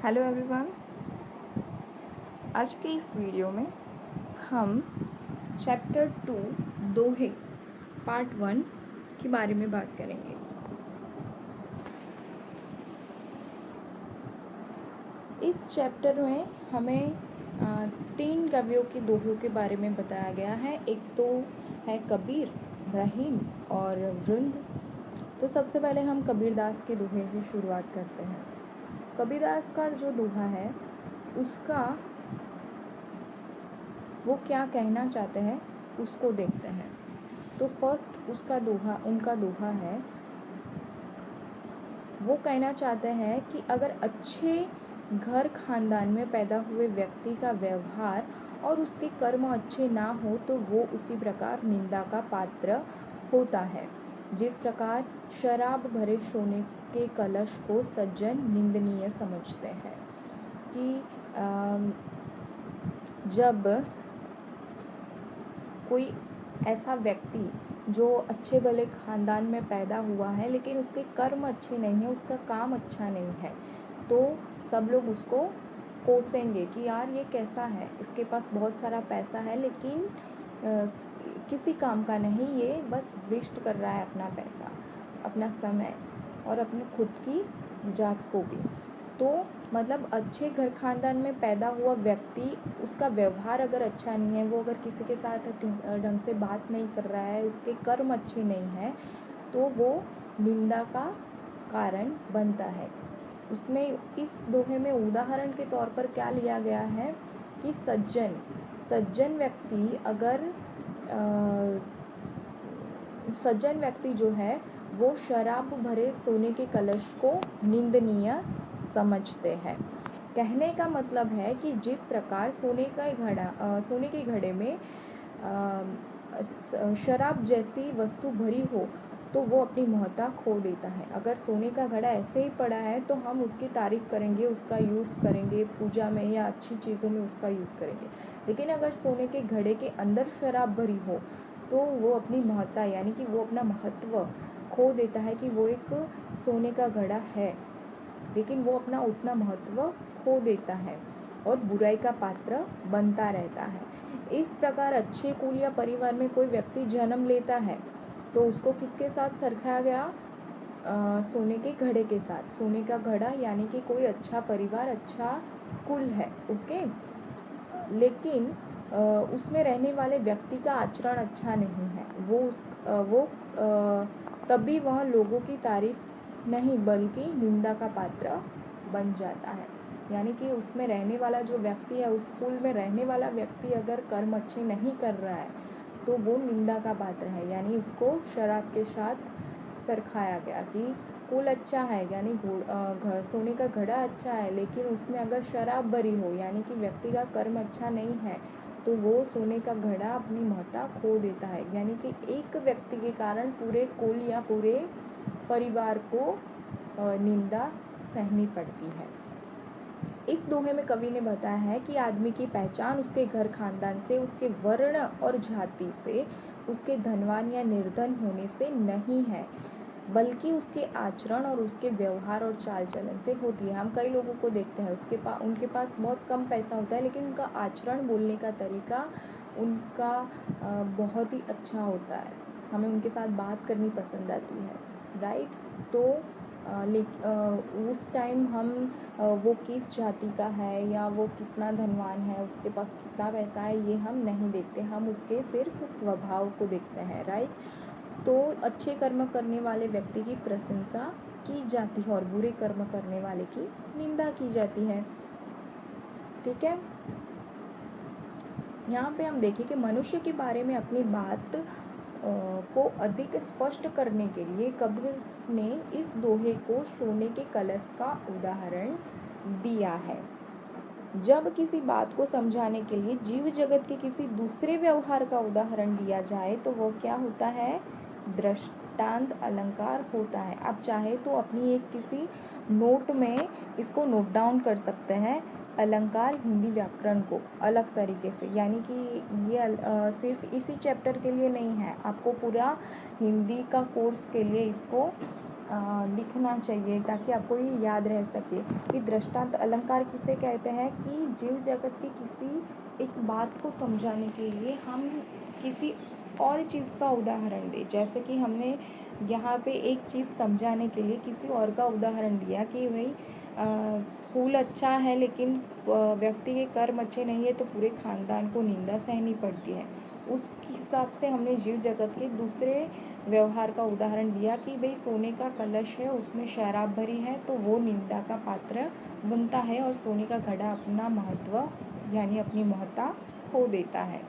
Hello everyone. आज के इस वीडियो में हम चैप्टर 2 दोहे पार्ट 1 के बारे में बात करेंगे। इस चैप्टर में हमें 3 कवियों के दोहों के बारे में बताया गया है। एक तो है कबीर, रहीम और वृंद। तो सबसे पहले हम कबीरदास के दोहे से शुरुआत करते हैं। कबीरदास का जो दोहा है उसका वो क्या कहना चाहते हैं उसको देखते हैं। तो फर्स्ट उनका दोहा है, वो कहना चाहते हैं कि अगर अच्छे घर खानदान में पैदा हुए व्यक्ति का व्यवहार और उसके कर्म अच्छे ना हो तो वो उसी प्रकार निंदा का पात्र होता है। जिस प्रकार शराब भरे सोने के कलश को सज्जन निंदनीय समझते हैं कि जब कोई ऐसा व्यक्ति जो अच्छे भले खानदान में पैदा हुआ है लेकिन उसके कर्म अच्छे नहीं है, उसका काम अच्छा नहीं है, तो सब लोग उसको कोसेंगे कि यार ये कैसा है, इसके पास बहुत सारा पैसा है लेकिन किसी काम का नहीं, ये बस वेस्ट कर रहा है अपना पैसा, अपना समय और अपने खुद की जात को भी। तो मतलब अच्छे घर खानदान में पैदा हुआ व्यक्ति, उसका व्यवहार अगर अच्छा नहीं है, वो अगर किसी के साथ ढंग से बात नहीं कर रहा है, उसके कर्म अच्छे नहीं हैं, तो वो निंदा का कारण बनता है। उसमें इस दोहे में उदाहरण के तौर पर क्या लिया गया है कि सज्जन व्यक्ति जो है वो शराब भरे सोने के कलश को निंदनीय समझते हैं। कहने का मतलब है कि जिस प्रकार सोने के घड़े में शराब जैसी वस्तु भरी हो तो वो अपनी महत्ता खो देता है। अगर सोने का घड़ा ऐसे ही पड़ा है तो हम उसकी तारीफ करेंगे, उसका यूज़ करेंगे पूजा में या अच्छी चीज़ों में उसका यूज़ करेंगे। लेकिन अगर सोने के घड़े के अंदर शराब भरी हो तो वो अपनी महत्ता यानी कि वो अपना महत्व खो देता है कि वो एक सोने का घड़ा है, लेकिन वो अपना उतना महत्व खो देता है और बुराई का पात्र बनता रहता है। इस प्रकार अच्छे कुल या परिवार में कोई व्यक्ति जन्म लेता है तो उसको किसके साथ सरखाया गया? सोने के घड़े के साथ। सोने का घड़ा यानी कि कोई अच्छा परिवार, अच्छा कुल है, ओके। लेकिन उसमें रहने वाले व्यक्ति का आचरण अच्छा नहीं है, वो तभी वह लोगों की तारीफ नहीं बल्कि निंदा का पात्र बन जाता है। यानी कि उसमें रहने वाला जो व्यक्ति है, उस स्कूल में रहने वाला व्यक्ति अगर कर्म अच्छे नहीं कर रहा है तो वो निंदा का पात्र है। यानी उसको शराब के साथ सरखाया गया कि कुल अच्छा है यानी सोने का घड़ा अच्छा है, लेकिन उसमें अगर शराब भरी हो यानी कि व्यक्ति का कर्म अच्छा नहीं है तो वो सोने का घड़ा अपनी महत्ता खो देता है। यानी कि एक व्यक्ति के कारण पूरे कुल या पूरे परिवार को निंदा सहनी पड़ती है। इस दोहे में कवि ने बताया है कि आदमी की पहचान उसके घर खानदान से, उसके वर्ण और जाति से, उसके धनवान या निर्धन होने से नहीं है, बल्कि उसके आचरण और उसके व्यवहार और चाल चलन से होती है। हम कई लोगों को देखते हैं उनके पास बहुत कम पैसा होता है लेकिन उनका आचरण, बोलने का तरीका उनका बहुत ही अच्छा होता है, हमें उनके साथ बात करनी पसंद आती है, राइट। तो उस टाइम हम वो किस जाति का है या वो कितना धनवान है, उसके पास कितना पैसा है, ये हम नहीं देखते, हम उसके सिर्फ स्वभाव को देखते हैं, राइट। तो अच्छे कर्म करने वाले व्यक्ति की प्रशंसा की जाती है और बुरे कर्म करने वाले की निंदा की जाती है, ठीक है। यहाँ पे हम देखें कि मनुष्य के बारे में अपनी बात को अधिक स्पष्ट करने के लिए कबीर ने इस दोहे को सोने के कलश का उदाहरण दिया है। जब किसी बात को समझाने के लिए जीव जगत के किसी दूसरे व्यवहार का उदाहरण दिया जाए तो वो क्या होता है? दृष्टांत अलंकार होता है। आप चाहे तो अपनी एक किसी नोट में इसको नोट डाउन कर सकते हैं, अलंकार हिंदी व्याकरण को अलग तरीके से, यानी कि ये सिर्फ इसी चैप्टर के लिए नहीं है, आपको पूरा हिंदी का कोर्स के लिए इसको लिखना चाहिए ताकि आपको ये याद रह सके कि दृष्टांत अलंकार किसे कहते हैं कि जीव जगत की किसी एक बात को समझाने के लिए हम किसी और चीज़ का उदाहरण दें। जैसे कि हमने यहाँ पे एक चीज़ समझाने के लिए किसी और का उदाहरण दिया कि भाई फूल अच्छा है लेकिन व्यक्ति के कर्म अच्छे नहीं है तो पूरे खानदान को निंदा सहनी पड़ती है। उस हिसाब से हमने जीव जगत के दूसरे व्यवहार का उदाहरण दिया कि भाई सोने का कलश है, उसमें शराब भरी है तो वो निंदा का पात्र बनता है और सोने का घड़ा अपना महत्व यानी अपनी महत्ता खो देता है।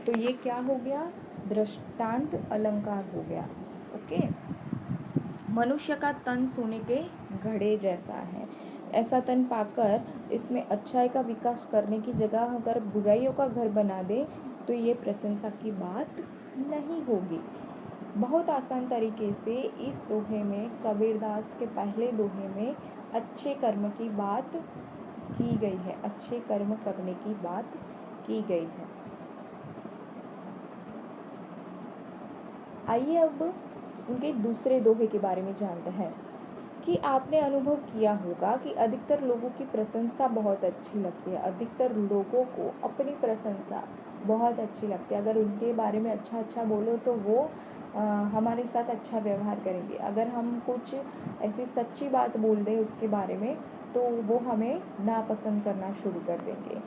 तो ये क्या हो गया? दृष्टांत अलंकार हो गया। ओके। मनुष्य का तन सोने के घड़े जैसा है। ऐसा तन पाकर इसमें अच्छाई का विकास करने की जगह अगर बुराइयों का घर बना दे तो ये प्रशंसा की बात नहीं होगी। बहुत आसान तरीके से इस दोहे में, कबीरदास के पहले दोहे में अच्छे कर्म की बात की गई है, अच्छे कर्म करने की बात की गई है। आइए अब उनके दूसरे दोहे के बारे में जानते हैं कि आपने अनुभव किया होगा कि अधिकतर लोगों की प्रशंसा बहुत अच्छी लगती है। अधिकतर लोगों को अपनी प्रशंसा बहुत अच्छी लगती है। अगर उनके बारे में अच्छा बोलो तो वो हमारे साथ अच्छा व्यवहार करेंगे। अगर हम कुछ ऐसी सच्ची बात बोल दें उसके बारे में तो वो हमें नापसंद करना शुरू कर देंगे।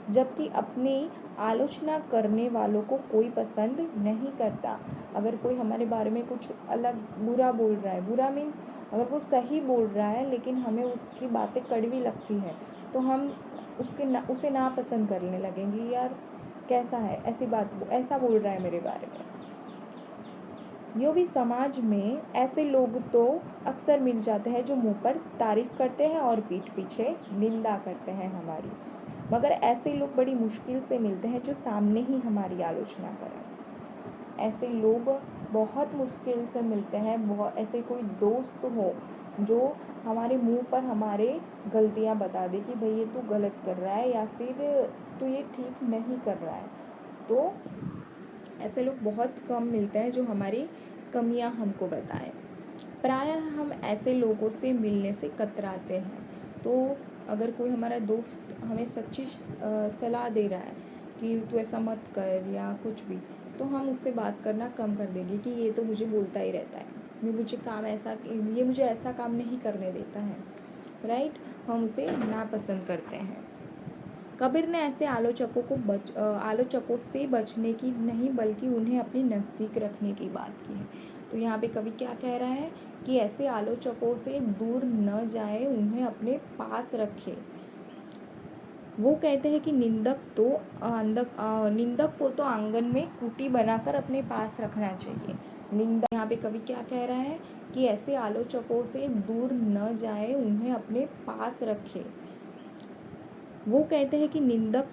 जबकि अपनी आलोचना करने वालों को कोई पसंद नहीं करता। अगर कोई हमारे बारे में कुछ अलग बुरा बोल रहा है, बुरा मीन्स अगर वो सही बोल रहा है लेकिन हमें उसकी बातें कड़वी लगती है तो हम उसे नापसंद करने लगेंगे। यार कैसा है, ऐसा बोल रहा है मेरे बारे में। यूँ भी समाज में ऐसे लोग तो अक्सर मिल जाते हैं जो मुंह पर तारीफ करते हैं और पीठ पीछे निंदा करते हैं हमारी। मगर ऐसे लोग बड़ी मुश्किल से मिलते हैं जो सामने ही हमारी आलोचना करें। ऐसे लोग बहुत मुश्किल से मिलते हैं। ऐसे कोई दोस्त हो जो हमारे मुंह पर हमारे गलतियां बता दे कि भाई ये तू गलत कर रहा है या फिर तू ये ठीक नहीं कर रहा है। तो ऐसे लोग बहुत कम मिलते हैं जो हमारी कमियां हमको बताएं। प्रायः हम ऐसे लोगों से मिलने से कतराते हैं। तो अगर कोई हमारा दोस्त हमें सच्ची सलाह दे रहा है कि तू ऐसा मत कर या कुछ भी, तो हम उससे बात करना कम कर देंगे कि ये तो मुझे बोलता ही रहता है, ये मुझे ऐसा काम नहीं करने देता है। राइट, हम उसे नापसंद करते हैं। कबीर ने ऐसे आलोचकों से बचने की नहीं बल्कि उन्हें अपने नज़दीक रखने की बात की है। तो यहाँ पे कवि क्या कह रहा है कि ऐसे आलोचकों से दूर न जाए, उन्हें अपने पास रखे। वो कहते हैं कि निंदक को तो आंगन में कुटी बनाकर अपने पास रखना चाहिए। यहाँ पे कवि क्या कह रहा है कि ऐसे आलोचकों से दूर न जाए, उन्हें अपने पास रखे। वो कहते हैं कि निंदक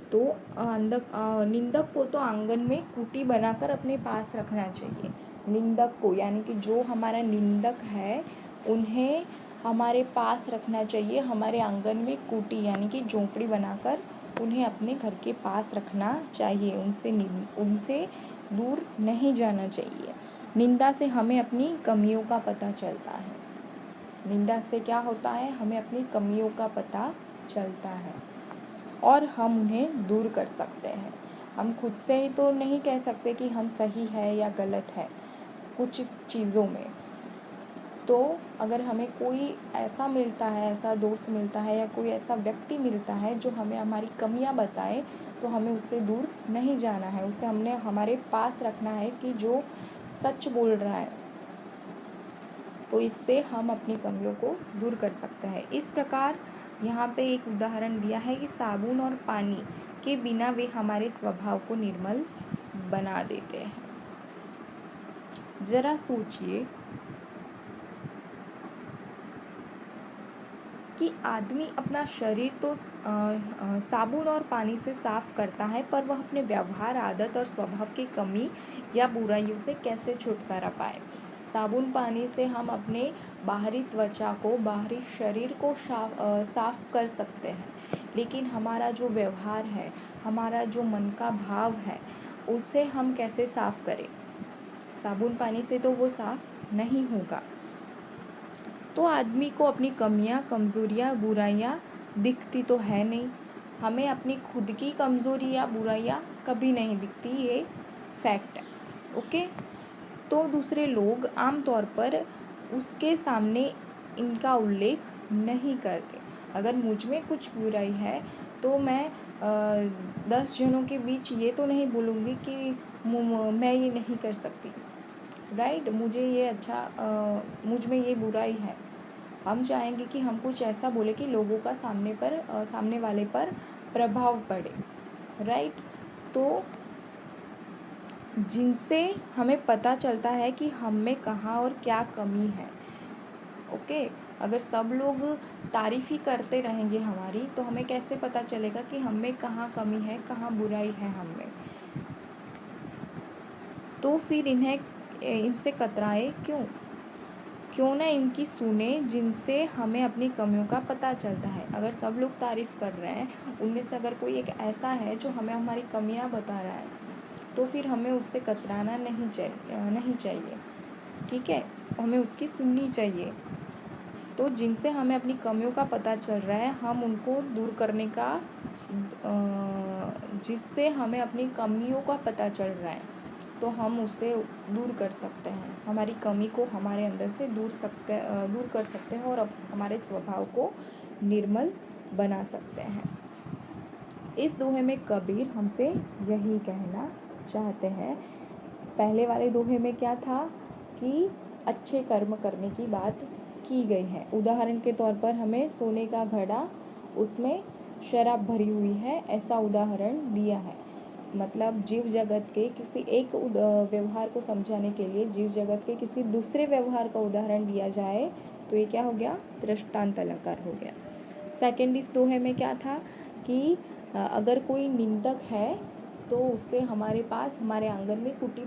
को तो आंगन में कुटी बनाकर अपने पास रखना चाहिए। निंदक को यानी कि जो हमारा निंदक है उन्हें हमारे पास रखना चाहिए। हमारे आंगन में कुटी यानी कि झोंपड़ी बनाकर उन्हें अपने घर के पास रखना चाहिए। उनसे दूर नहीं जाना चाहिए। निंदा से हमें अपनी कमियों का पता चलता है। निंदा से क्या होता है? हमें अपनी कमियों का पता चलता है और हम उन्हें दूर कर सकते हैं। हम खुद से ही तो नहीं कह सकते कि हम सही है या गलत है कुछ चीज़ों में। तो अगर हमें कोई ऐसा मिलता है, ऐसा दोस्त मिलता है या कोई ऐसा व्यक्ति मिलता है जो हमें हमारी कमियां बताए, तो हमें उससे दूर नहीं जाना है। उसे हमने हमारे पास रखना है कि जो सच बोल रहा है। तो इससे हम अपनी कमियों को दूर कर सकते हैं। इस प्रकार यहाँ पे एक उदाहरण दिया है कि साबुन और पानी के बिना वे हमारे स्वभाव को निर्मल बना देते हैं। जरा सोचिए कि आदमी अपना शरीर तो साबुन और पानी से साफ करता है, पर वह अपने व्यवहार, आदत और स्वभाव की कमी या बुराइयों से कैसे छुटकारा पाए। साबुन पानी से हम अपने बाहरी त्वचा को, बाहरी शरीर को साफ कर सकते हैं, लेकिन हमारा जो व्यवहार है, हमारा जो मन का भाव है, उसे हम कैसे साफ करें? साबुन पानी से तो वो साफ नहीं होगा। तो आदमी को अपनी कमियां, कमज़ोरियां, बुराइयां दिखती तो है नहीं। हमें अपनी खुद की कमज़ोरी या बुराइयां कभी नहीं दिखती, ये फैक्ट है। ओके, तो दूसरे लोग आमतौर पर उसके सामने इनका उल्लेख नहीं करते। अगर मुझ में कुछ बुराई है तो मैं 10 जनों के बीच ये तो नहीं बोलूँगी कि मैं ये नहीं कर सकती, राइट, मुझे ये मुझ में ये बुराई है। हम चाहेंगे कि हम कुछ ऐसा बोले कि लोगों का सामने वाले पर प्रभाव पड़े, राइट। तो जिनसे हमें पता चलता है कि हम में कहाँ और क्या कमी है। ओके, अगर सब लोग तारीफ़ ही करते रहेंगे हमारी, तो हमें कैसे पता चलेगा कि हम में कहाँ कमी है, कहाँ बुराई है हम में। तो फिर इनसे कतराए क्यों ना इनकी सुने, जिनसे हमें अपनी कमियों का पता चलता है। अगर सब लोग तारीफ़ कर रहे हैं, उनमें से अगर कोई एक ऐसा है जो हमें हमारी कमियां बता रहा है, तो फिर हमें उससे कतराना नहीं चाहिए, ठीक है, हमें उसकी सुननी चाहिए। तो जिनसे हमें अपनी कमियों का पता चल रहा है, हम उनको दूर करने का जिससे हमें अपनी कमियों का पता चल रहा है, तो हम उसे दूर कर सकते हैं, हमारी कमी को हमारे अंदर से दूर कर सकते हैं और हमारे स्वभाव को निर्मल बना सकते हैं। इस दोहे में कबीर हमसे यही कहना चाहते हैं। पहले वाले दोहे में क्या था कि अच्छे कर्म करने की बात की गई है। उदाहरण के तौर पर हमें सोने का घड़ा, उसमें शराब भरी हुई है, ऐसा उदाहरण दिया है। मतलब जीव जगत के किसी एक व्यवहार को समझाने के लिए जीव जगत के किसी दूसरे व्यवहार का उदाहरण दिया जाए तो ये क्या हो गया, दृष्टांत अलंकार हो गया। सेकंड, इस दोहे में क्या था कि अगर कोई निंदक है तो उससे हमारे पास हमारे आंगन में कुटी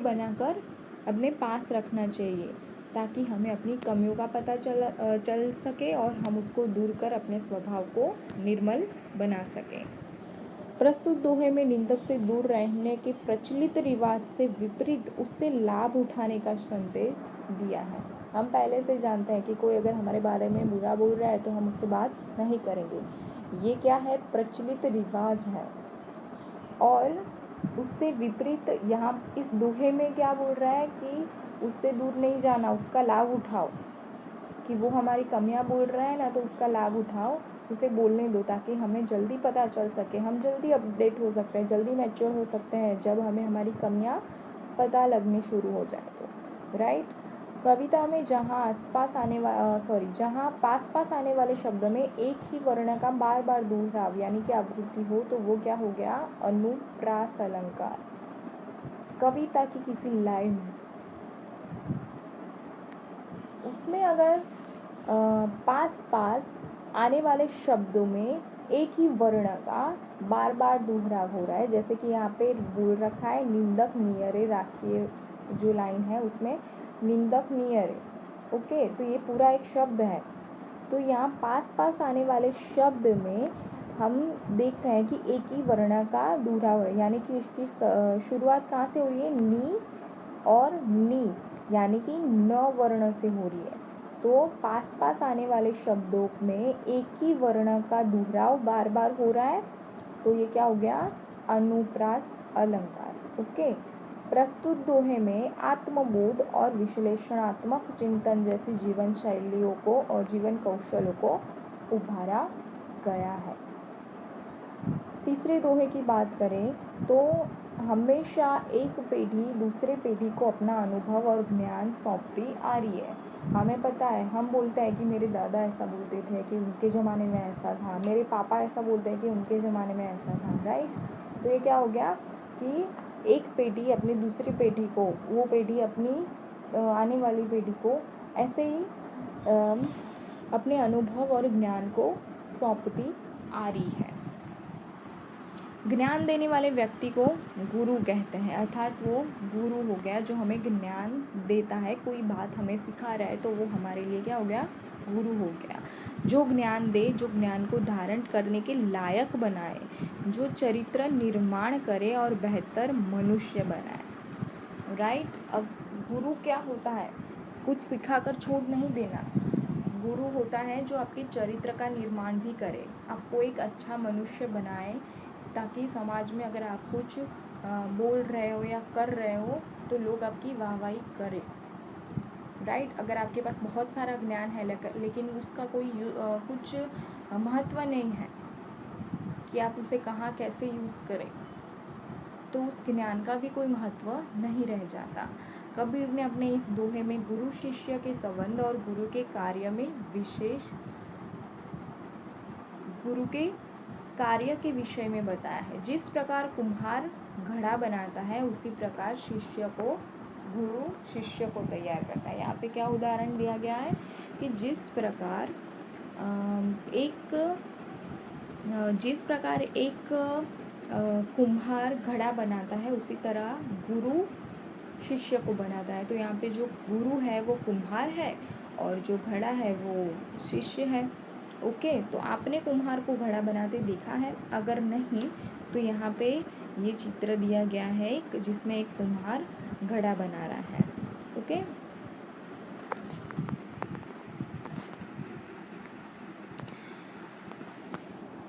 बनाकर अपने पास रखना चाहिए, ताकि हमें अपनी कमियों का पता चल सके और हम उसको दूर कर अपने स्वभाव को निर्मल बना सकें। प्रस्तुत दोहे में निंदक से दूर रहने के प्रचलित रिवाज से विपरीत उससे लाभ उठाने का संदेश दिया है। हम पहले से जानते हैं कि कोई अगर हमारे बारे में बुरा बोल रहा है तो हम उससे बात नहीं करेंगे, ये क्या है, प्रचलित रिवाज है। और उससे विपरीत यहाँ इस दोहे में क्या बोल रहा है कि उससे दूर नहीं जाना, उसका लाभ उठाओ, कि वो हमारी कमियां बोल रहा है ना, तो उसका लाभ उठाओ, उसे बोलने दो, ताकि हमें जल्दी पता चल सके, हम जल्दी अपडेट हो सकते हैं, जल्दी मैच्योर हो सकते हैं जब हमें हमारी कमियां पता लगनी शुरू हो जाए तो, राइट। कविता में जहाँ पास पास आने वाले शब्द में एक ही वर्ण का बार बार दोहराव यानी कि आवृत्ति हो, तो वो क्या हो गया, अनुप्रास अलंकार। कविता की किसी लाइन उसमें अगर पास पास आने वाले शब्दों में एक ही वर्ण का बार बार दोहराव हो रहा है, जैसे कि यहाँ पे बोल रखा है निंदक नियरे राखिए, जो लाइन है उसमें निंदक नियरे, ओके, तो ये पूरा एक शब्द है। तो यहाँ पास पास आने वाले शब्द में हम देख रहे हैं कि एक ही वर्ण का दोहराव है, यानी कि इसकी शुरुआत कहाँ से हो रही है, नी और नी, यानी कि न वर्ण से हो रही है। तो पास पास आने वाले शब्दों में एक ही वर्ण का दोहराव बार बार हो रहा है, तो ये क्या हो गया, अनुप्रास अलंकार। ओके, प्रस्तुत दोहे में आत्मबोध और विश्लेषणात्मक चिंतन जैसी जीवन शैलियों को और जीवन कौशलों को उभारा गया है। तीसरे दोहे की बात करें तो हमेशा एक पीढ़ी दूसरे पीढ़ी को अपना अनुभव और ज्ञान सौंपती आ रही है। हमें पता है, हम बोलते हैं कि मेरे दादा ऐसा बोलते थे कि उनके ज़माने में ऐसा था, मेरे पापा ऐसा बोलते हैं कि उनके ज़माने में ऐसा था, राइट। तो ये क्या हो गया कि एक पीढ़ी अपनी दूसरी पीढ़ी को, वो पीढ़ी अपनी आने वाली पीढ़ी को ऐसे ही अपने अनुभव और ज्ञान को सौंपती आ रही है। ज्ञान देने वाले व्यक्ति को गुरु कहते हैं, अर्थात वो गुरु हो गया जो हमें ज्ञान देता है, कोई बात हमें सिखा रहा है तो वो हमारे लिए क्या हो गया, गुरु हो गया। जो ज्ञान दे, जो ज्ञान को धारण करने के लायक बनाए, जो चरित्र निर्माण करे और बेहतर मनुष्य बनाए, राइट। अब गुरु क्या होता है, कुछ सिखाकर छोड़ नहीं देना। गुरु होता है जो आपके चरित्र का निर्माण भी करे, आपको एक अच्छा मनुष्य बनाए, ताकि समाज में अगर आप कुछ बोल रहे हो या कर रहे हो तो लोग आपकी वाहवाही करें, राइट। अगर आपके पास बहुत सारा ज्ञान है लेकिन उसका कोई कुछ महत्व नहीं है कि आप उसे कहाँ कैसे यूज़ करें, तो उस ज्ञान का भी कोई महत्व नहीं रह जाता। कबीर ने अपने इस दोहे में गुरु शिष्य के संबंध और गुरु के कार्य में विशेष गुरु के कार्य के विषय में बताया है। जिस प्रकार कुम्हार घड़ा बनाता है उसी प्रकार शिष्य को गुरु शिष्य को तैयार करता है। यहाँ पे क्या उदाहरण दिया गया है कि जिस प्रकार एक कुम्हार घड़ा बनाता है उसी तरह गुरु शिष्य को बनाता है। तो यहाँ पे जो गुरु है वो कुम्हार है और जो घड़ा है वो शिष्य है। ओके, तो आपने कुम्हार को घड़ा बनाते देखा है? अगर नहीं तो यहाँ पे ये चित्र दिया गया है जिसमें एक कुम्हार घड़ा बना रहा है। ओके,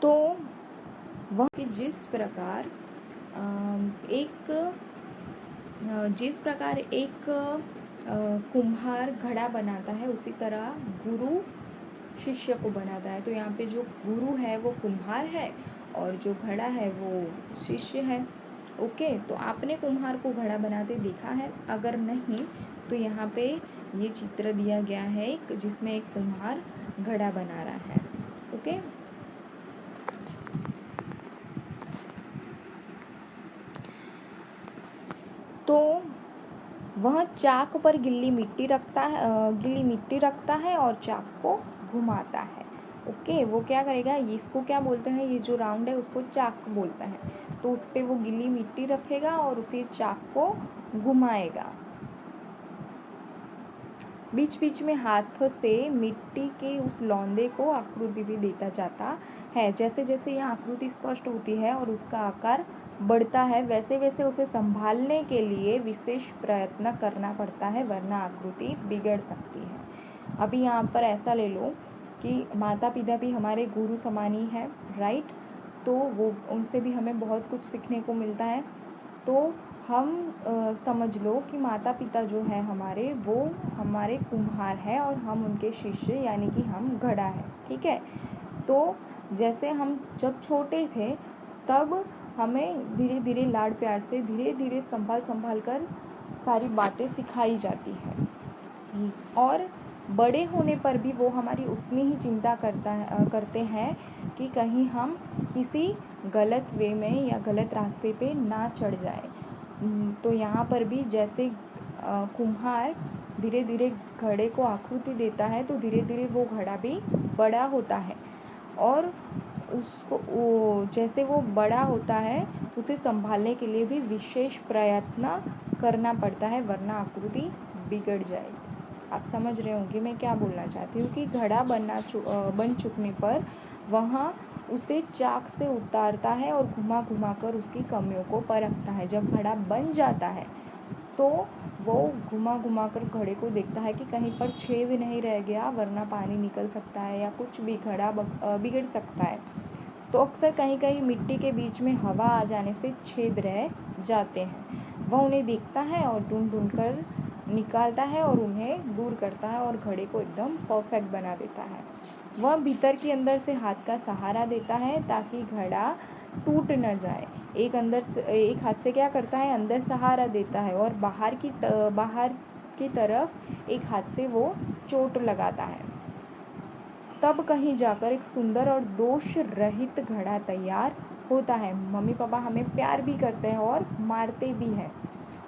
तो वह कि जिस प्रकार एक कुम्हार घड़ा बनाता है उसी तरह गुरु शिष्य को बनाता है। तो यहाँ पे जो गुरु है वो कुम्हार है और जो घड़ा है वो शिष्य है। ओके, तो आपने कुम्हार को घड़ा बनाते देखा है? अगर नहीं तो यहाँ पे ये चित्र दिया गया है जिसमें एक कुम्हार घड़ा बना रहा है। ओके, तो वह चाक पर गिल्ली मिट्टी रखता है और चाक को घुमाता है। ओके, वो क्या करेगा, इसको क्या बोलते हैं, ये जो राउंड है उसको चाक बोलता है। तो उस पे वो गिल्ली मिट्टी रखेगा और फिर चाक को घुमाएगा। बीच बीच में हाथ से मिट्टी के उस लौंदे को आकृति भी देता जाता है। जैसे जैसे यह आकृति स्पष्ट होती है और उसका आकार बढ़ता है वैसे वैसे उसे संभालने के लिए विशेष प्रयत्न करना पड़ता है, वरना आकृति बिगड़ सकती है। अभी यहाँ पर ऐसा ले लो कि माता पिता भी हमारे गुरु समान ही है, राइट। तो वो उनसे भी हमें बहुत कुछ सीखने को मिलता है। तो हम समझ लो कि माता पिता जो है हमारे, वो हमारे कुम्हार है और हम उनके शिष्य यानी कि हम घड़ा है, ठीक है। तो जैसे हम जब छोटे थे तब हमें धीरे धीरे लाड प्यार से धीरे धीरे संभाल कर सारी बातें सिखाई जाती है, और बड़े होने पर भी वो हमारी उतनी ही चिंता करते हैं कि कहीं हम किसी गलत वे में या गलत रास्ते पे ना चढ़ जाए। तो यहाँ पर भी जैसे कुम्हार धीरे धीरे घड़े को आकृति देता है तो धीरे धीरे वो घड़ा भी बड़ा होता है, और उसको जैसे वो बड़ा होता है उसे संभालने के लिए भी विशेष प्रयत्न करना पड़ता है, वरना आकृति बिगड़ जाएगी। आप समझ रहे होंगे मैं क्या बोलना चाहती हूँ कि घड़ा बन चुकने पर वहाँ उसे चाक से उतारता है और घुमा घुमा कर उसकी कमियों को परखता है। जब घड़ा बन जाता है तो वो घुमा घुमा कर घड़े को देखता है कि कहीं पर छेद नहीं रह गया, वरना पानी निकल सकता है या कुछ भी घड़ा बिगड़ सकता है। तो अक्सर कहीं कहीं मिट्टी के बीच में हवा आ जाने से छेद रह जाते हैं। वह उन्हें देखता है और ढूंढ ढूंढ कर निकालता है और उन्हें दूर करता है और घड़े को एकदम परफेक्ट बना देता है। वह भीतर की अंदर से हाथ का सहारा देता है ताकि घड़ा टूट न जाए। एक हाथ से क्या करता है, अंदर सहारा देता है, और बाहर की तरफ एक हाथ से वो चोट लगाता है। तब कहीं जाकर एक सुंदर और दोष रहित घड़ा तैयार होता है। मम्मी पापा हमें प्यार भी करते हैं और मारते भी हैं।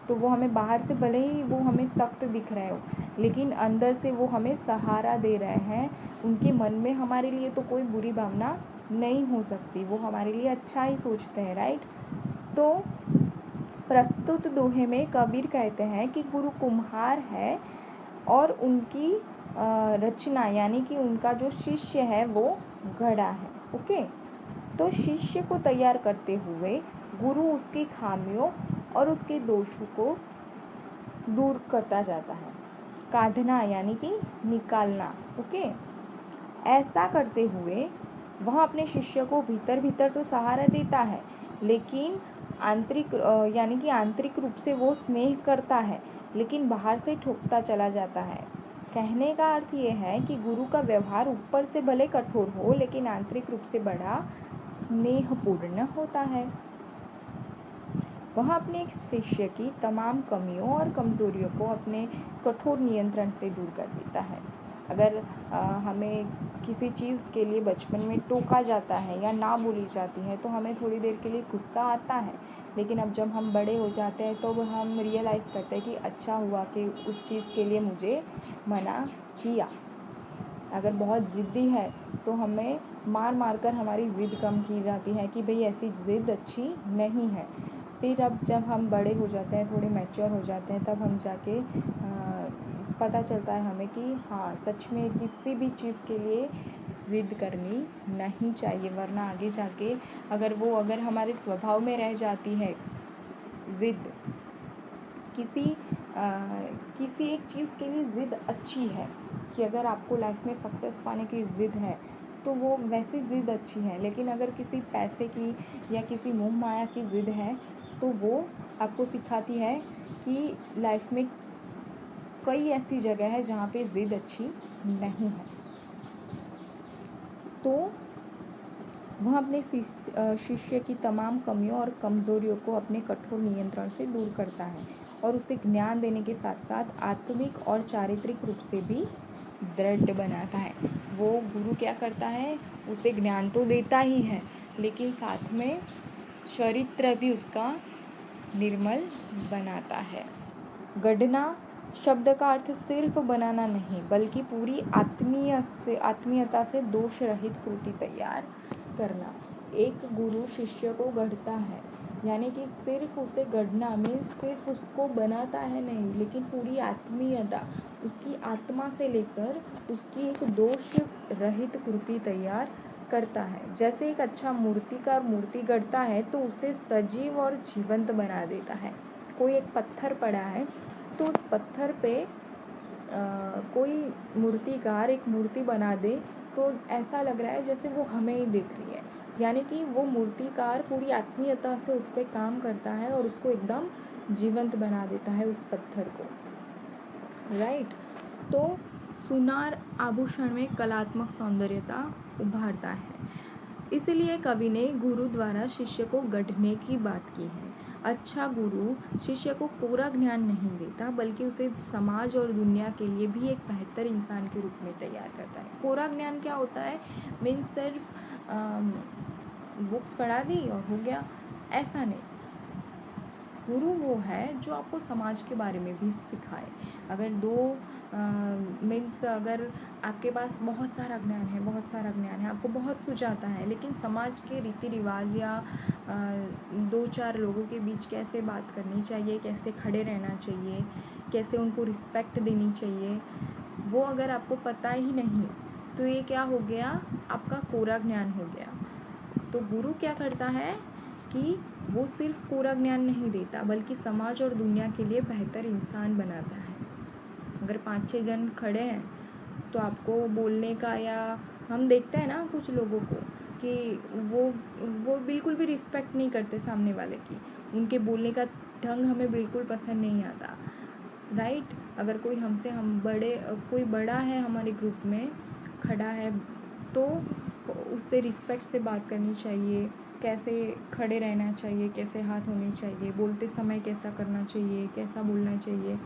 तो वो हमें बाहर से भले ही वो हमें सख्त दिख रहे हो, लेकिन अंदर से वो हमें सहारा दे रहे हैं। उनके मन में हमारे लिए तो कोई बुरी भावना नहीं हो सकती, वो हमारे लिए अच्छा ही सोचते हैं, राइट। तो प्रस्तुत दोहे में कबीर कहते हैं कि गुरु कुम्हार है और उनकी रचना यानी कि उनका जो शिष्य है वो घड़ा है। ओके, तो शिष्य को तैयार करते हुए गुरु उसकी खामियों और उसके दोषों को दूर करता जाता है। काढ़ना यानी कि निकालना। ओके, ऐसा करते हुए वह अपने शिष्य को भीतर भीतर तो सहारा देता है, लेकिन आंतरिक यानी कि आंतरिक रूप से वो स्नेह करता है, लेकिन बाहर से ठोकता चला जाता है। कहने का अर्थ ये है कि गुरु का व्यवहार ऊपर से भले कठोर हो, लेकिन आंतरिक रूप से बड़ा स्नेहपूर्ण होता है। वह अपने शिष्य की तमाम कमियों और कमजोरियों को अपने कठोर नियंत्रण से दूर कर देता है। अगर हमें किसी चीज़ के लिए बचपन में टोका जाता है या ना बोली जाती है तो हमें थोड़ी देर के लिए गुस्सा आता है, लेकिन अब जब हम बड़े हो जाते हैं तो हम रियलाइज़ करते हैं कि अच्छा हुआ कि उस चीज़ के लिए मुझे मना किया। अगर बहुत ज़िद्दी है तो हमें मार मार कर हमारी ज़िद कम की जाती है कि भाई ऐसी ज़िद अच्छी नहीं है। फिर अब जब हम बड़े हो जाते हैं, थोड़े मैच्योर हो जाते हैं, तब हम जाके पता चलता है हमें कि हाँ सच में किसी भी चीज़ के लिए ज़िद करनी नहीं चाहिए, वरना आगे जाके अगर हमारे स्वभाव में रह जाती है ज़िद, किसी एक चीज़ के लिए ज़िद अच्छी है कि अगर आपको लाइफ में सक्सेस पाने की ज़िद है तो वो वैसी ज़िद अच्छी है, लेकिन अगर किसी पैसे की या किसी मोह माया की ज़िद है तो वो आपको सिखाती है कि लाइफ में कई ऐसी जगह है जहाँ पे ज़िद अच्छी नहीं है। तो वह अपने शिष्य की तमाम कमियों और कमज़ोरियों को अपने कठोर नियंत्रण से दूर करता है और उसे ज्ञान देने के साथ साथ आत्मिक और चारित्रिक रूप से भी दृढ़ बनाता है। वो गुरु क्या करता है, उसे ज्ञान तो देता ही है, लेकिन साथ में चरित्र भी उसका निर्मल बनाता है। गढ़ना शब्द का अर्थ सिर्फ बनाना नहीं, बल्कि पूरी आत्मीयता से दोष रहित कृति तैयार करना। एक गुरु शिष्य को गढ़ता है, यानी कि सिर्फ उसे गढ़ना मीन्स सिर्फ उसको बनाता है नहीं, लेकिन पूरी आत्मीयता, उसकी आत्मा से लेकर उसकी एक दोष रहित कृति तैयार करता है। जैसे एक अच्छा मूर्तिकार मूर्ति गढ़ता है तो उसे सजीव और जीवंत बना देता है। कोई एक पत्थर पड़ा है तो उस पत्थर पे कोई मूर्तिकार एक मूर्ति बना दे तो ऐसा लग रहा है जैसे वो हमें ही देख रही है, यानी कि वो मूर्तिकार पूरी आत्मीयता से उस पर काम करता है और उसको एकदम जीवंत बना देता है उस पत्थर को, राइट। तो सुनार आभूषण में कलात्मक सौंदर्यता उभारता है, इसलिए कवि ने गुरु द्वारा शिष्य को गढ़ने की बात की है। अच्छा गुरु शिष्य को पूरा ज्ञान नहीं देता, बल्कि उसे समाज और दुनिया के लिए भी एक बेहतर इंसान के रूप में तैयार करता है। पूरा ज्ञान क्या होता है, मीन्स सिर्फ बुक्स पढ़ा दी और हो गया, ऐसा नहीं। गुरु वो है जो आपको समाज के बारे में भी सिखाए। अगर मीन्स अगर आपके पास बहुत सारा ज्ञान है, आपको बहुत कुछ आता है, लेकिन समाज के रीति रिवाज या 2-4 लोगों के बीच कैसे बात करनी चाहिए, कैसे खड़े रहना चाहिए, कैसे उनको रिस्पेक्ट देनी चाहिए, वो अगर आपको पता ही नहीं तो ये क्या हो गया, आपका कोरा ज्ञान हो गया। तो गुरु क्या करता है कि वो सिर्फ कोरा ज्ञान नहीं देता, बल्कि समाज और दुनिया के लिए बेहतर इंसान बनाता है। अगर 5-6 जन खड़े हैं तो आपको बोलने का, या हम देखते हैं ना कुछ लोगों को कि वो बिल्कुल भी रिस्पेक्ट नहीं करते सामने वाले की, उनके बोलने का ढंग हमें बिल्कुल पसंद नहीं आता, राइट। अगर कोई कोई बड़ा है हमारे ग्रुप में खड़ा है तो उससे रिस्पेक्ट से बात करनी चाहिए, कैसे खड़े रहना चाहिए, कैसे हाथ होने चाहिए, बोलते समय कैसा करना चाहिए, कैसा बोलना चाहिए।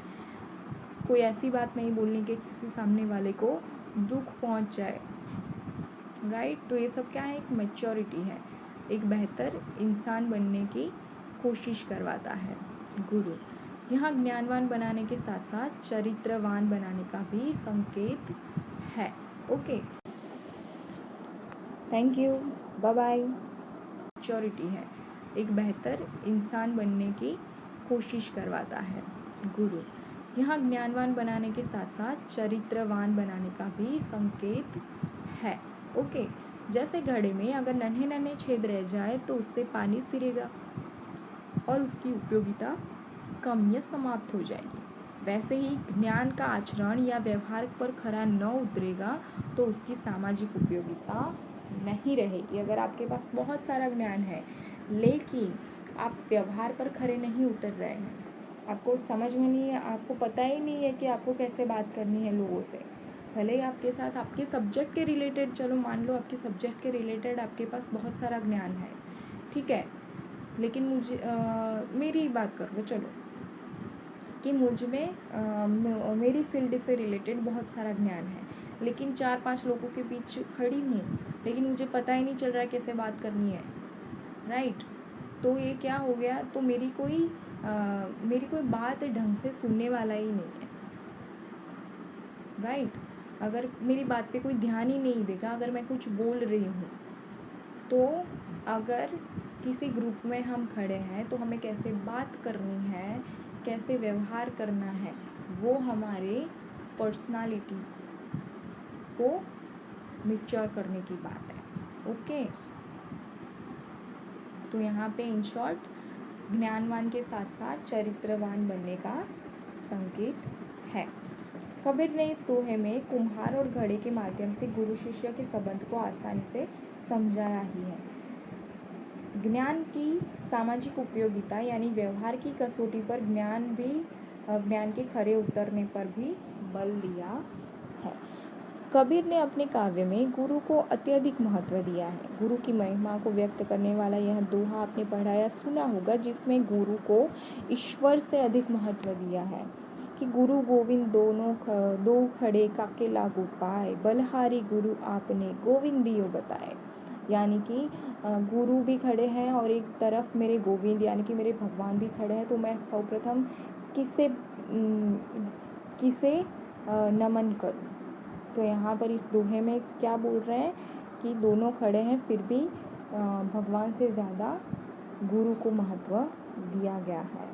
कोई ऐसी बात नहीं बोलनी कि किसी सामने वाले को दुख पहुंच जाए, राइट। तो ये सब क्या है, एक मैच्योरिटी है, एक बेहतर इंसान बनने की कोशिश करवाता है गुरु। यहाँ ज्ञानवान बनाने के साथ साथ चरित्रवान बनाने का भी संकेत है। Okay, thank you, bye bye. Maturity है, एक बेहतर इंसान बनने की कोशिश करवाता है गुरु। यहाँ ज्ञानवान बनाने के साथ साथ चरित्रवान बनाने का भी संकेत है। ओके, जैसे घड़े में अगर नन्हे नन्हे छेद रह जाए तो उससे पानी सिरेगा और उसकी उपयोगिता कम या समाप्त हो जाएगी। वैसे ही ज्ञान का आचरण या व्यवहार पर खरा न उतरेगा तो उसकी सामाजिक उपयोगिता नहीं रहेगी। अगर आपके पास बहुत सारा ज्ञान है लेकिन आप व्यवहार पर खरे नहीं उतर रहे हैं, आपको समझ में नहीं है, आपको पता ही नहीं है कि आपको कैसे बात करनी है लोगों से, भले ही आपके साथ आपके सब्जेक्ट के रिलेटेड, चलो मान लो आपके सब्जेक्ट के रिलेटेड आपके पास बहुत सारा ज्ञान है, ठीक है, लेकिन मुझे मेरी बात कर लो चलो कि मुझ में मेरी फील्ड से रिलेटेड बहुत सारा ज्ञान है, लेकिन 4-5 लोगों के बीच खड़ी हूँ लेकिन मुझे पता ही नहीं चल रहा है कैसे बात करनी है, राइट। तो ये क्या हो गया, तो मेरी कोई बात ढंग से सुनने वाला ही नहीं है, राइट। अगर मेरी बात पे कोई ध्यान ही नहीं देगा, अगर मैं कुछ बोल रही हूँ तो अगर किसी ग्रुप में हम खड़े हैं तो हमें कैसे बात करनी है, कैसे व्यवहार करना है, वो हमारे पर्सनालिटी को मैच्योर करने की बात है, ओके। तो यहाँ पे इन शॉर्ट ज्ञानवान के साथ साथ चरित्रवान बनने का संकेत है। कबीर ने इस दोहे में कुम्हार और घड़े के माध्यम से गुरु शिष्य के संबंध को आसानी से समझाया ही है। ज्ञान की सामाजिक उपयोगिता यानी व्यवहार की कसौटी पर ज्ञान के खरे उतरने पर भी बल दिया है। कबीर ने अपने काव्य में गुरु को अत्यधिक महत्व दिया है। गुरु की महिमा को व्यक्त करने वाला यह दोहा आपने पढ़ा या सुना होगा, जिसमें गुरु को ईश्वर से अधिक महत्व दिया है कि गुरु गोविंद दो खड़े काके लागू पाए, बलहारी गुरु आपने गोविंद दियो बताए। यानी कि गुरु भी खड़े हैं और एक तरफ मेरे गोविंद यानी कि मेरे भगवान भी खड़े हैं, तो मैं सर्वप्रथम किसे नमन करूं। तो यहाँ पर इस दोहे में क्या बोल रहे हैं कि दोनों खड़े हैं फिर भी भगवान से ज़्यादा गुरु को महत्व दिया गया है।